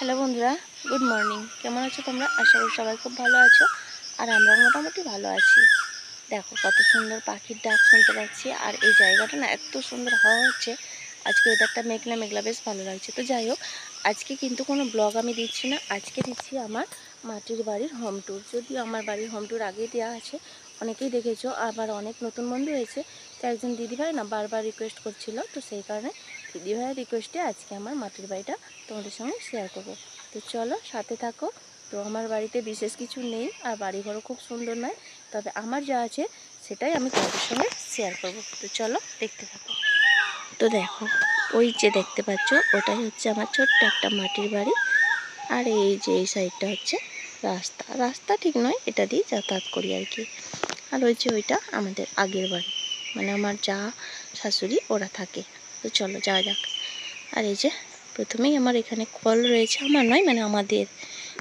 Hello বন্ধুরা, good morning. কেমন আছো তোমরা? আশা করি সবাই খুব ভালো আছো, আর আমরা মোটামুটি ভালো আছি। দেখো কত সুন্দর পাখির ডাক শুনতে পাচ্ছি, আর এই জায়গাটা না এত সুন্দর হাওয়া হচ্ছে। আজকে ওয়েদারটা মেঘলা মেঘলা, বেশ ভালো লাগছে। তো যাই হোক, আজকে কিন্তু কোনো ব্লগ আমি দিচ্ছি না, আজকে দিচ্ছি আমার মাটির বাড়ির হোম ট্যুর। যদিও আমার বাড়ির হোম ট্যুর আগেই দেওয়া আছে, অনেকেই দেখেছো, আবার অনেক নতুন বন্ধু হয়েছে। তো একজন দিদিভাই না বারবার রিকোয়েস্ট করছিল, তো সেই কারণে দিদিভাইয়ের রিকোয়েস্টে আজকে আমার মাটির বাড়িটা তোমাদের সঙ্গে শেয়ার করবো। তো চলো সাথে থাকো। তো আমার বাড়িতে বিশেষ কিছু নেই, আর বাড়িঘরও খুব সুন্দর নয়, তবে আমার যা আছে সেটাই আমি তোমাদের সঙ্গে শেয়ার করব। তো চলো দেখতে থাকো। তো দেখো, ওই যে দেখতে পাচ্ছ ওটাই হচ্ছে আমার ছোট্ট একটা মাটির বাড়ি, আর এই যে এই সাইডটা হচ্ছে রাস্তা। রাস্তা ঠিক নয়, এটা দিয়ে যাতায়াত করি আর কি। আর ওই যে ওইটা আমাদের আগের বাড়ি, মানে আমার যা শাশুড়ি ওরা থাকে। তো চলো যাওয়া যাক। আর এই যে প্রথমেই আমার এখানে কল রয়েছে, আমার নয় মানে আমাদের।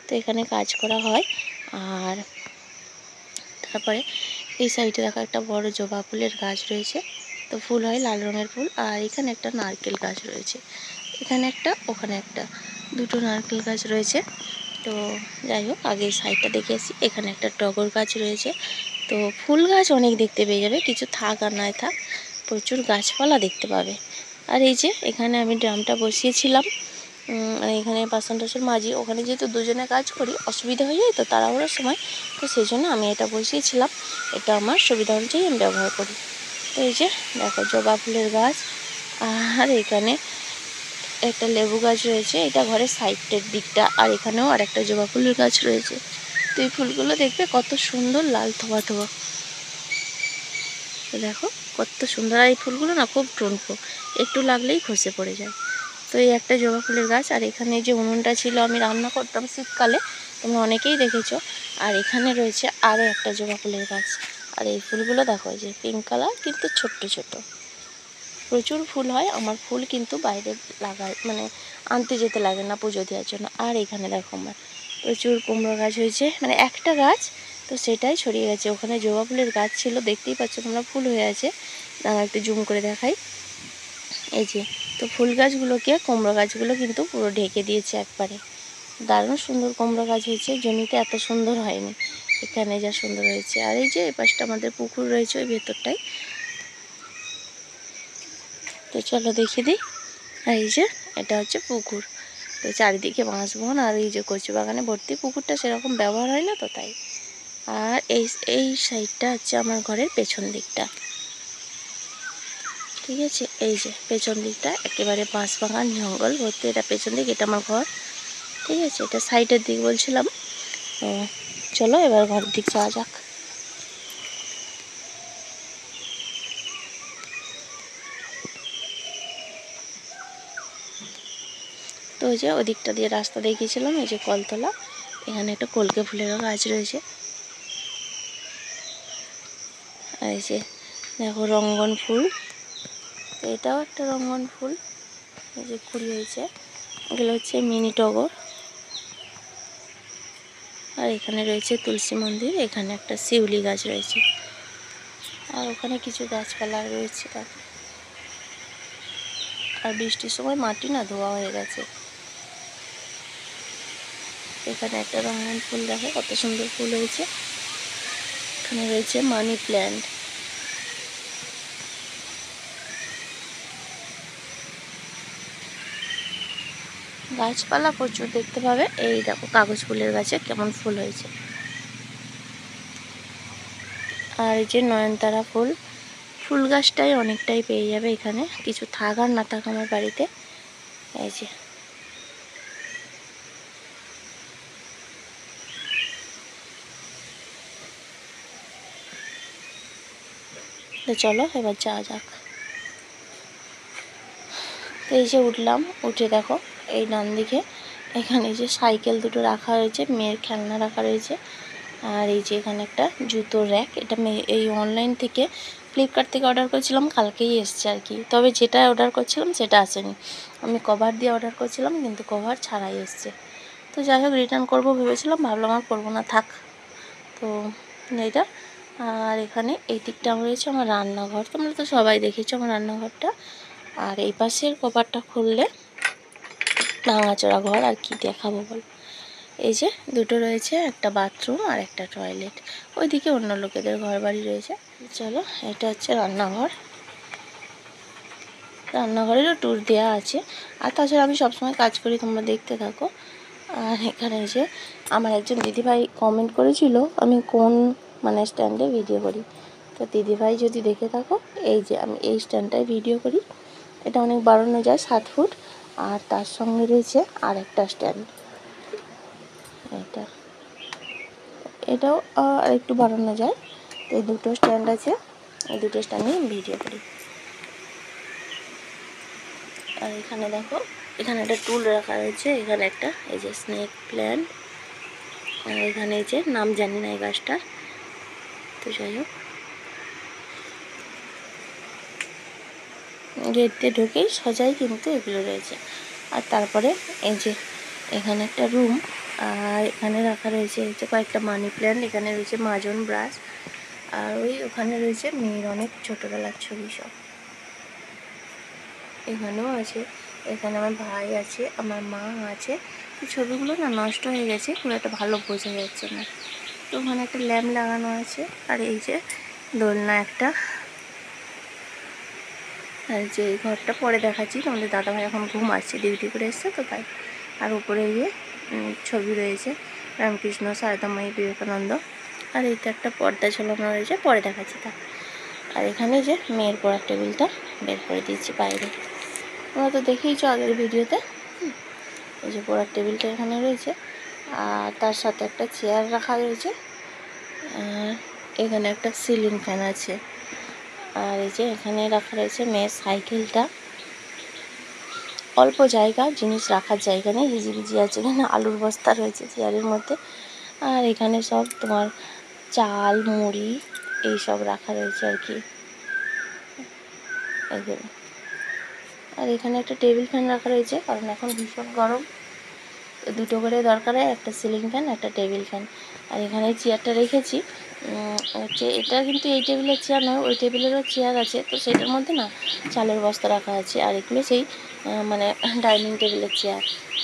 তো এখানে কাজ করা হয়। আর তারপরে এই সাইডে দেখো একটা বড় জবা ফুলের গাছ রয়েছে, তো ফুল হয় লাল রঙের ফুল। আর এখানে একটা নারকেল গাছ রয়েছে, এখানে একটা ওখানে একটা, দুটো নারকেল গাছ রয়েছে। তো যাই হোক, আগে এই সাইডটা দেখে আসি। এখানে একটা টগর গাছ রয়েছে। তো ফুল গাছ অনেক দেখতে পেয়ে যাবে, কিছু থাক আর নাই থাক, প্রচুর গাছপালা দেখতে পাবে। আর এই যে এখানে আমি ড্রামটা বসিয়েছিলাম, এখানে বাসন টাসন মাজি। ওখানে যেহেতু দুজনে কাজ করি, অসুবিধা হয়ে যায় তো তাড়াহুড়োর সময়, তো সেই জন্য আমি এটা বসিয়েছিলাম। এটা আমার সুবিধা অনুযায়ী আমি ব্যবহার করি। তো এই যে দেখো জবা ফুলের গাছ, আর এখানে একটা লেবু গাছ রয়েছে, এটা ঘরের সাইডের দিকটা। আর এখানেও আর একটা জবা ফুলের গাছ রয়েছে। তো এই ফুলগুলো দেখবে কত সুন্দর লাল থোয়া থোয়া। তো দেখো কত সুন্দর, আর এই ফুলগুলো না খুব টনকো, একটু লাগলেই খসে পড়ে যায়। তো এই একটা জবা ফুলের গাছ, আর এখানে যে উনুনটা ছিল আমি রান্না করতাম শীতকালে, তোমরা অনেকেই দেখেছো। আর এখানে রয়েছে আরও একটা জবা ফুলের গাছ। আর এই ফুলগুলো দেখো, যে পিঙ্ক কালার, কিন্তু ছোট্ট ছোট, প্রচুর ফুল হয়। আমার ফুল কিন্তু বাইরে লাগায়, মানে আনতে যেতে লাগে না পুজো দেওয়ার জন্য। আর এখানে দেখো আমার প্রচুর কুমড়ো গাছ হয়েছে, মানে একটা গাছ, তো সেটাই ছড়িয়ে গেছে। ওখানে জবা ফুলের গাছ ছিল, দেখতেই পাচ্ছ তোমরা, ফুল হয়ে আছে। দাঁড়া একটু জুম করে দেখাই, এই যে। তো ফুল গাছগুলোকে কুমড়ো গাছগুলো কিন্তু পুরো ঢেকে দিয়েছে একবারে। দারুণ সুন্দর কুমড়ো গাছ হয়েছে, জমিতে এত সুন্দর হয়নি, এখানে যা সুন্দর হয়েছে। আর এই যে এই পাশটা আমাদের পুকুর রয়েছে ওই ভেতরটাই। তো চলো দেখিয়ে দিই। আর এই যে এটা হচ্ছে পুকুর, তো চারিদিকে বাঁশবন, আর এই যে কচু বাগানে ভর্তি। পুকুরটা সেরকম ব্যবহার হয় না তো তাই। আর এই সাইডটা হচ্ছে আমার ঘরের পেছন দিকটা, ঠিক আছে। এই যে পেছন দিকটা একেবারে বাঁশ বাগান জঙ্গল ভর্তি, এটা পেছন দিক, এটা আমার ঘর, ঠিক আছে। এটা সাইডের দিক বলছিলাম। তো চলো এবার ঘরের দিক যাওয়া যাক। তো ওই যে ওদিকটা দিয়ে রাস্তা দেখিয়েছিলাম, এই যে কলতলা, এখানে একটা কলকে ফুলেরও গাছ রয়েছে। আর এই যে দেখো রঙ্গন ফুল, তো এটাও একটা রঙ্গন ফুল, এই যে কুড়ি হয়েছে। এগুলো হচ্ছে মিনি টগর। আর এখানে রয়েছে তুলসী মন্দির, এখানে একটা শিউলি গাছ রয়েছে। আর ওখানে কিছু গাছপালা রয়েছে। আর বৃষ্টির সময় মাটি না ধোয়া হয়ে গেছে। এখানে একটা রঙিন ফুল, দেখো কত সুন্দর ফুল হয়েছে। এখানে রয়েছে মানি প্ল্যান্ট। গাছপালা প্রচুর দেখতে পাবে। এই দেখো কাগজ ফুলের গাছে কেমন ফুল হয়েছে। আর এই যে নয়নতারা ফুল, ফুল গাছটাই অনেকটাই পেয়ে যাবে এখানে, কিছু থাক আর না থাক আমার বাড়িতে। এই যে তো চলো এবার যাওয়া যাক। তো এই যে উঠলাম, উঠে দেখো এই ডান দিকে এখানে যে সাইকেল দুটো রাখা হয়েছে, মেয়ের খেলনা রাখা রয়েছে। আর এই যে এখানে একটা জুতোর র্যাক, এটা এই অনলাইন থেকে ফ্লিপকার্ট থেকে অর্ডার করেছিলাম, কালকেই এসছে আর কি। তবে যেটা অর্ডার করছিলাম সেটা আসেনি, আমি কভার দিয়ে অর্ডার করছিলাম, কিন্তু কভার ছাড়াই এসছে। তো যাই হোক রিটার্ন করবো ভেবেছিলাম, ভাবলাম আর করবো না, থাক। তো এইটা। আর এখানে এই দিকটা রয়েছে আমার রান্নাঘর, তোমরা তো সবাই দেখেছো আমার রান্নাঘরটা। আর এই পাশের কভারটা খুললে ভাঙাচোরা ঘর আর কি দেখাবো বল। এই যে দুটো রয়েছে, একটা বাথরুম আর একটা টয়লেট। ওইদিকে অন্য লোকেদের ঘর বাড়ি রয়েছে। চলো, এটা হচ্ছে রান্নাঘর। রান্নাঘরেরও ট্যুর দেওয়া আছে। আর তাছাড়া আমি সবসময় কাজ করি, তোমরা দেখতে থাকো। আর এখানে যে আমার একজন দিদিভাই কমেন্ট করেছিল আমি কোন স্ট্যান্ডে ভিডিও করি। তো দিদিভাই যদি দেখে থাকো, এই যে আমি এই স্ট্যান্ডটায় ভিডিও করি। এটা অনেক বাড়ানো যায়, 7 ফুট। আর তার সঙ্গে রয়েছে আর একটা স্ট্যান্ড, এটাও আর একটু বাড়ানো যায়। তো এই দুটো স্ট্যান্ড আছে, এই দুটো স্ট্যান্ডে ভিডিও করি। আর এখানে দেখো, এখানে একটা টুল রাখা রয়েছে, এখানে একটা এই যে স্নেক প্ল্যান্ট। আর এখানে এই যে নাম জানি না এই গাছটা, তো যাই হোক। গেট দিয়ে ঢুকেই সোজাই কিন্তু এগুলো রয়েছে। আর তারপরে এই যে এখানে একটা রুম, আর এখানে রাখা রয়েছে এই যে কয়েকটা মানি প্ল্যান্ট। এখানে রয়েছে মাজন ব্রাশ, আর ওখানে রয়েছে মেয়ের অনেক ছোটোবেলার ছবি সব। এখানেও আছে, এখানে আমার ভাই আছে, আমার মা আছে। ছবিগুলো না নষ্ট হয়ে গেছে, খুব একটা ভালো বোঝা যাচ্ছে না। তো ওখানে একটা ল্যাম্প লাগানো আছে। আর এই যে দোলনা একটা। আর যে এই ঘরটা পরে দেখাচ্ছি, তোমাদের দাদাভাই এখন ঘুম আসছে, ডিউটি করে এসছে তো তাই। আর উপরে গিয়ে ছবি রয়েছে রামকৃষ্ণ, সারদাময়ী, বিবেকানন্দ। আর এইটা একটা পর্দা ঝোলানো রয়েছে, পরে দেখাচ্ছি তা। আর এখানে যে মেয়ের পড়ার টেবিলটা বের করে দিয়েছি বাইরে, তোমরা তো দেখেইছো আগের ভিডিওতে। এই যে পড়ার টেবিলটা এখানে রয়েছে, আর তার সাথে একটা চেয়ার রাখা রয়েছে। আর এখানে একটা সিলিং ফ্যান আছে। আর এই যে এখানে রাখা রয়েছে মেয়ের সাইকেলটা। অল্প জায়গা, জিনিস রাখার জায়গা নেই, হিজিবিজি আছে। এখানে আলুর বস্তা রয়েছে চেয়ারের মধ্যে। আর এখানে সব তোমার চাল, মুড়ি এইসব রাখা রয়েছে আর কি, এগুলো। আর এখানে একটা টেবিল ফ্যান রাখা রয়েছে, কারণ এখন ভীষণ গরম, দুটো করে দরকার হয়, একটা সিলিং ফ্যান, একটা টেবিল ফ্যান। আর এখানে চেয়ারটা রেখেছি হচ্ছে, এটা কিন্তু এই টেবিলের চেয়ার নয়, ওই টেবিলেরও চেয়ার আছে। তো সেটার মধ্যে না চালের বস্তা রাখা আছে, আর এগুলো সেই ডাইনিং টেবিলের চেয়ার।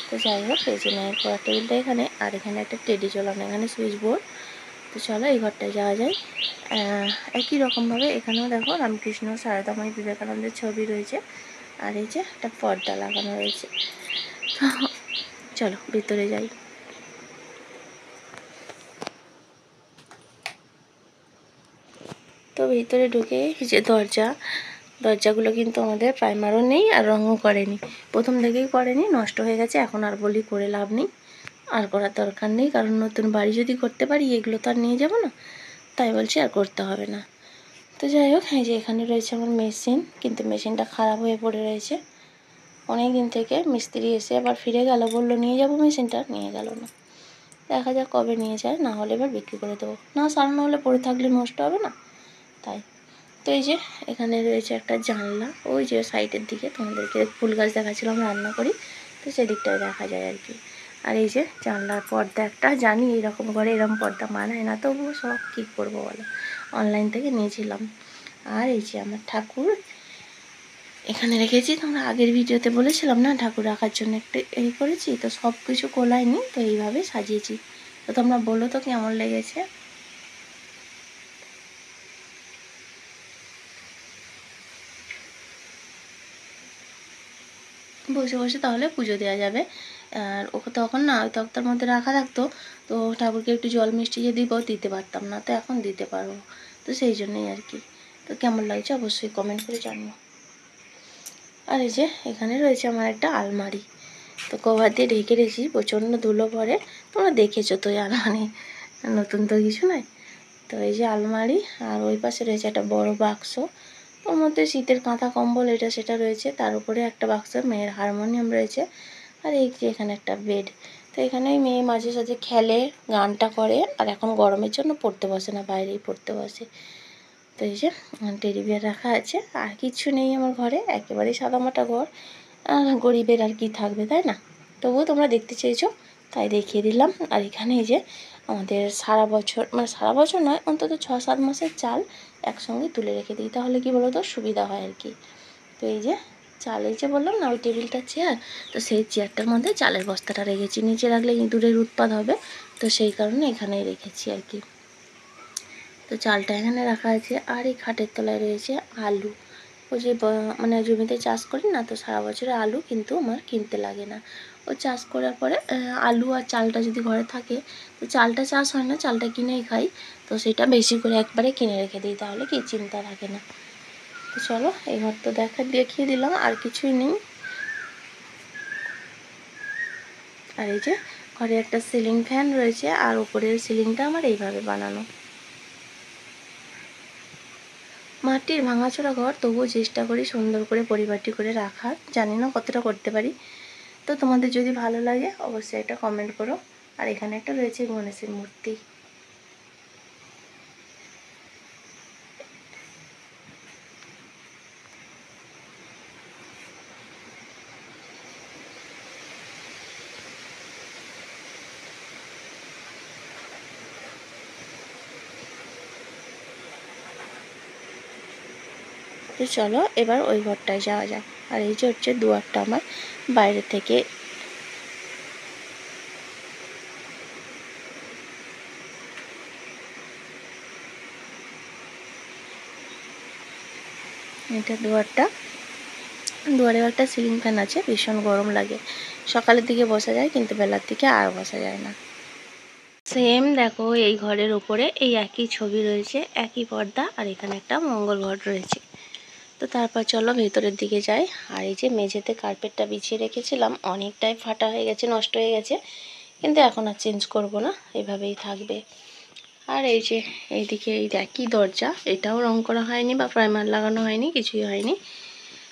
তো যাই হোক, এই যে মায়ের পড়ার টেবিলটা এখানে। আর এখানে একটা টেডি ঝোলানো, এখানে সুইচ বোর্ড। তো চলো এই ঘরটায় যাওয়া যায়। একই রকমভাবে এখানেও দেখো রামকৃষ্ণ, সারদাময়ী, বিবেকানন্দের ছবি রয়েছে। আর এই যে একটা পর্দা লাগানো রয়েছে। চলো ভিতরে যাই। তো ভিতরে ঢুকে যে দরজাগুলো কিন্তু আমাদের প্রাইমারও নেই আর রঙও করেনি, প্রথম থেকেই করেনি, নষ্ট হয়ে গেছে। এখন আর বলি করে লাভ নেই, আর করার দরকার নেই, কারণ নতুন বাড়ি যদি করতে পারি এগুলো তো আর নিয়ে যাব না, তাই বলছি আর করতে হবে না। তো যাই হোক, এই যে এখানে রয়েছে আমার মেশিন, কিন্তু মেশিনটা খারাপ হয়ে পড়ে রয়েছে অনেক দিন থেকে। মিস্ত্রি এসে আবার ফিরে গেল, বললো নিয়ে যাব মেশিনটা, নিয়ে গেল না। দেখা যাক কবে নিয়ে যায়, না হলে এবার বিক্রি করে দেবো। না সারানো হলে পড়ে থাকলে নষ্ট হবে না, তাই। তো এই যে এখানে রয়েছে একটা জানলা, ওই যে সাইডের দিকে তোমাদেরকে ফুল গাছ দেখাচ্ছিলাম, রান্না করি তো সেদিকটায় দেখা যায় আর কি। আর এই যে জানলার পর্দা একটা, জানি এরকম ঘরে এরকম পর্দা মানায় না, তবুও সব কী করবো বলো, অনলাইন থেকে নিয়েছিলাম। আর এই যে আমার ঠাকুর এখানে রেখেছি, তোমরা আগের ভিডিওতে বলেছিলাম না ঠাকুর রাখার জন্য একটা এই করেছি, তো সব কিছু কোলাইনি, তো এইভাবে সাজিয়েছি। তো তোমরা বলো তো কেমন লেগেছে। বসে বসে তাহলে পুজো দেওয়া যাবে। আর ওকে তখন না ওই তক্তার মধ্যে রাখা থাকতো, তো ঠাকুরকে একটু জল মিষ্টি যে দিতে পারতাম না, তো এখন দিতে পারবো। তো সেই জন্যই আর কি। তো কেমন লাগছে অবশ্যই কমেন্ট করে জানিও। আর এই যে এখানে রয়েছে আমার একটা আলমারি, তো কভার দিয়ে ঢেকে রেখেছি, প্রচণ্ড ধুলো পড়ে, তোমরা দেখেছো তো এই আলমারি, নতুন তো কিছু নয়। তো এই যে আলমারি, আর ওই পাশে রয়েছে একটা বড় বাক্স, ওর মধ্যে শীতের কাঁথা কম্বল এটা সেটা রয়েছে, তার উপরে একটা বাক্স মেয়ের হারমোনিয়াম রয়েছে। আর এই যে এখানে একটা বেড, তো এখানেই মেয়ে মাঝে সাঝে খেলে, গানটা করে। আর এখন গরমের জন্য পড়তে বসে না, বাইরেই পড়তে বসে। তো এই যে টেডি বিয়ার রাখা আছে, আর কিচ্ছু নেই আমার ঘরে, একেবারেই সাদামাটা ঘর। গরিবের আর কি থাকবে, তাই না? তবুও তোমরা দেখতে চেয়েছো তাই দেখিয়ে দিলাম। আর এখানে এই যে আমাদের সারা বছর, সারা বছর নয়, অন্তত 6-7 মাসের চাল একসঙ্গে তুলে রেখে দিই, তাহলে কি বলো তো সুবিধা হয় আর কি। তো এই যে চাল, এই যে বললাম না ওই টেবিলটা চেয়ার, তো সেই চেয়ারটার মধ্যে চালের বস্তাটা রেখেছি। নিচে রাখলে ইঁদুরের উৎপাত হবে, তো সেই কারণে এখানেই রেখেছি আর কি। তো চালটা এখানে রাখা আছে। আর এই খাটের তলায় রয়েছে আলু। ওই যে মানে জমিতে চাষ করি না, তো সারা বছরে আলু কিন্তু আমার কিনতে লাগে না। ও চাষ করার পরে আলু আর চালটা যদি ঘরে থাকে, তো চালটা চাষ হয় না, চালটা কিনেই খাই, তো সেটা বেশি করে একবারে কিনে রেখে দিই, তাহলে কি চিন্তা থাকে না। তো চলো এই ঘর তো দেখিয়ে দিলাম, আর কিছুই নেই। আর এই যে ঘরে একটা সিলিং ফ্যান রয়েছে, আর উপরের সিলিংটা আমার এইভাবে বানানো। মাটির ভাঙাচোরা ঘর, তবুও চেষ্টা করি সুন্দর করে পরিপাটি করে রাখার। জানি না কতটা করতে পারি। তো তোমাদের যদি ভালো লাগে অবশ্যই একটা কমেন্ট করো। আর এখানে একটা রয়েছে গণেশের মূর্তি। তো চলো এবার ওই ঘরটায় যাওয়া যাক। আর এই যে হচ্ছে দুয়ারটা আমার বাইরে থেকে। এটা দুয়ারেও একটা সিলিং ফ্যান আছে, ভীষণ গরম লাগে। সকালের দিকে বসা যায়, কিন্তু বেলার দিকে আর বসা যায় না। সেম দেখো এই ঘরের উপরে এই একই ছবি রয়েছে, একই পর্দা, আর এখানে একটা মঙ্গল ঘট রয়েছে। তো তারপর চলো ভেতরের দিকে যাই। আর এই যে মেঝেতে কার্পেটটা বিছিয়ে রেখেছিলাম, অনেকটাই ফাটা হয়ে গেছে, নষ্ট হয়ে গেছে, কিন্তু এখন আর চেঞ্জ করব না, এভাবেই থাকবে। আর এই যে এইদিকে এই একই দরজা, এটাও রং করা হয়নি বা প্রাইমার লাগানো হয়নি, কিছুই হয়নি।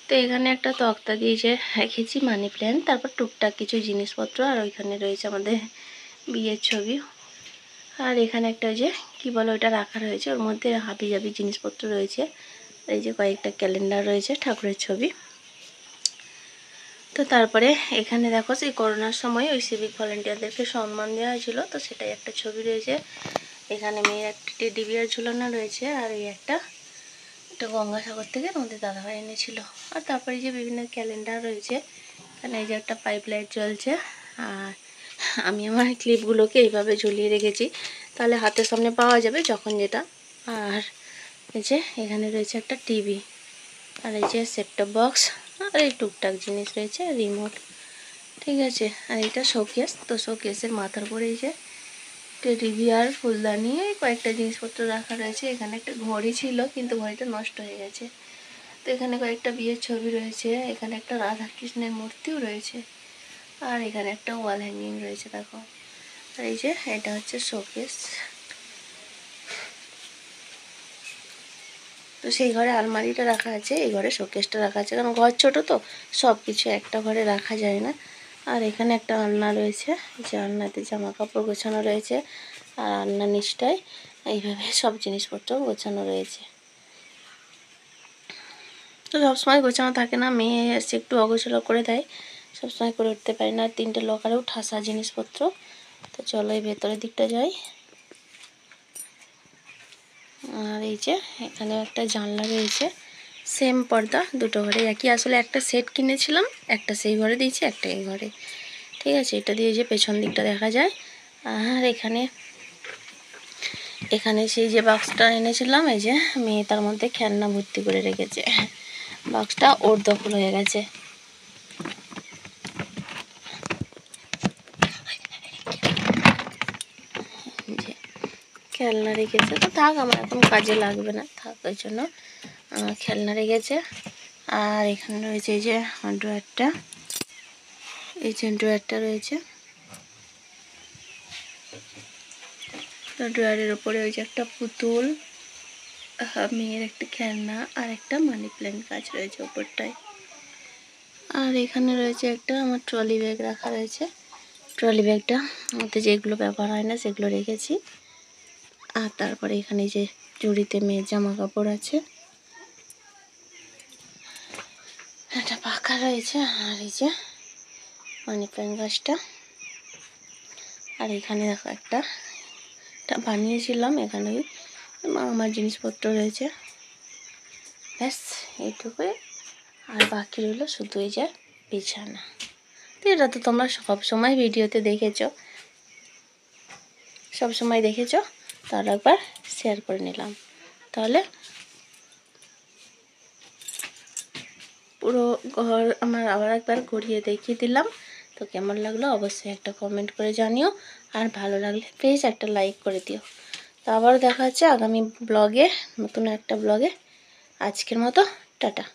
তো এখানে একটা তক্তা দিয়ে যে রেখেছি মানি প্ল্যান্ট, তারপর টুকটাক কিছু জিনিসপত্র, আর ওইখানে রয়েছে আমাদের বিয়ের ছবি। আর এখানে একটা যে কি বলো ওটা রাখা রয়েছে, ওর মধ্যে হাবি জাবি জিনিসপত্র রয়েছে। এই যে কয়েকটা ক্যালেন্ডার রয়েছে, ঠাকুরের ছবি। তো তারপরে এখানে দেখো সেই করোনার সময় ওই সিভিক ভলেন্টিয়ারদেরকে সম্মান দেওয়া হয়েছিল, তো সেটাই একটা ছবি রয়েছে। এখানে মেয়ের একটা টেডি বিয়ার ঝুলানো রয়েছে। আর এই একটা গঙ্গাসাগর থেকে আমাদের দাদাভাই এনেছিল। আর তারপরে যে বিভিন্ন ক্যালেন্ডার রয়েছে। এখানে এই যে একটা পাইপ লাইট জ্বলছে। আর আমি আমার ক্লিপগুলোকে এইভাবে ঝুলিয়ে রেখেছি, তাহলে হাতের সামনে পাওয়া যাবে যখন যেটা। আর এই যে এখানে রয়েছে একটা টিভি, আর এই যে সেটটপ বক্স, আর এই টুকটাক জিনিস রয়েছে, রিমোট, ঠিক আছে। আর এটা শোকেস, তো শোকেসের মাথার উপরে এই যে টেডি বিয়ার, ফুলদানি, কয়েকটা জিনিসপত্র রাখা রয়েছে। এখানে একটা ঘড়ি ছিল, কিন্তু ঘড়িটা নষ্ট হয়ে গেছে। তো এখানে কয়েকটা বিয়ের ছবি রয়েছে। এখানে একটা রাধা কৃষ্ণের মূর্তিও রয়েছে। আর এখানে একটা ওয়াল হ্যাঙ্গিং রয়েছে দেখো। আর এই যে এটা হচ্ছে শোকেস। তো সেই ঘরে আলমারিটা রাখা আছে, এই ঘরে শোকেসটা রাখা আছে, কারণ ঘর ছোট তো সব কিছু একটা ঘরে রাখা যায় না। আর এখানে একটা আলনা রয়েছে, যে আলনাতে জামা কাপড় গোছানো রয়েছে। আর আলনা নিচটায় এইভাবে সব জিনিসপত্র গোছানো রয়েছে। তো সবসময় গোছানো থাকে না, মেয়ে এসে একটু অগোছালো করে দেয়, সবসময় করে উঠতে পারি না। 3টে লকারেও ঠাসা জিনিসপত্র। তো চলো এই ভেতরের দিকটা যাই। আর এই যে এখানে একটা জানলা রয়েছে, সেম পর্দা, দুটো ঘরে একই। আসলে একটা সেট কিনেছিলাম, একটা সেই ঘরে দিয়েছি, একটা এই ঘরে, ঠিক আছে। এটা দিয়ে যে পেছন দিকটা দেখা যায়। আর এখানে সেই যে বাক্সটা এনেছিলাম, এই যে মেয়ে তার মধ্যে খেলনা ভর্তি করে রেখেছে, বাক্সটা ওর দখল হয়ে গেছে। খেলনা রেখেছে, তো থাক, আমার এখন কাজে লাগবে না, থাক, ওই জন্য খেলনা রেখেছে। আর এখানে রয়েছে এই যে ড্রয়ারটা, এই যে ড্রয়ারটা রয়েছে। তো ড্রয়ারের ওপরে ওই যে একটা পুতুল, মেয়ের একটা খেলনা, আর একটা মানি প্ল্যান্ট গাছ রয়েছে ওপরটায়। আর এখানে রয়েছে একটা আমার ট্রলি ব্যাগ রাখা রয়েছে। ট্রলি ব্যাগটা মধ্যে যেগুলো ব্যবহার হয় না সেগুলো রেখেছি। আর তারপরে এখানে যে জুড়িতে মেয়ের জামা কাপড় আছে, একটা পাখা রয়েছে। আর এই যে মানি প্ল্যান্ট গাছটা। আর এখানে দেখো একটা বানিয়েছিলাম, এখানে আমার জিনিসপত্র রয়েছে। ব্যাস এইটুকুই। আর বাকি রইল শুধু এই যে বিছানা। তো এটা তো তোমরা সবসময় ভিডিওতে দেখেছো, সবসময় দেখেছো, তার একবার শেয়ার করে নিলাম। তাহলে পুরো ঘর আমার আবার একবার ঘুরিয়ে দেখিয়ে দিলাম। তো কেমন লাগলো অবশ্যই একটা কমেন্ট করে জানিও, আর ভালো লাগলে প্লিজ একটা লাইক করে দিও। তো আবার দেখা হচ্ছে আগামী ব্লগে, নতুন একটা ব্লগে। আজকের মতো টাটা।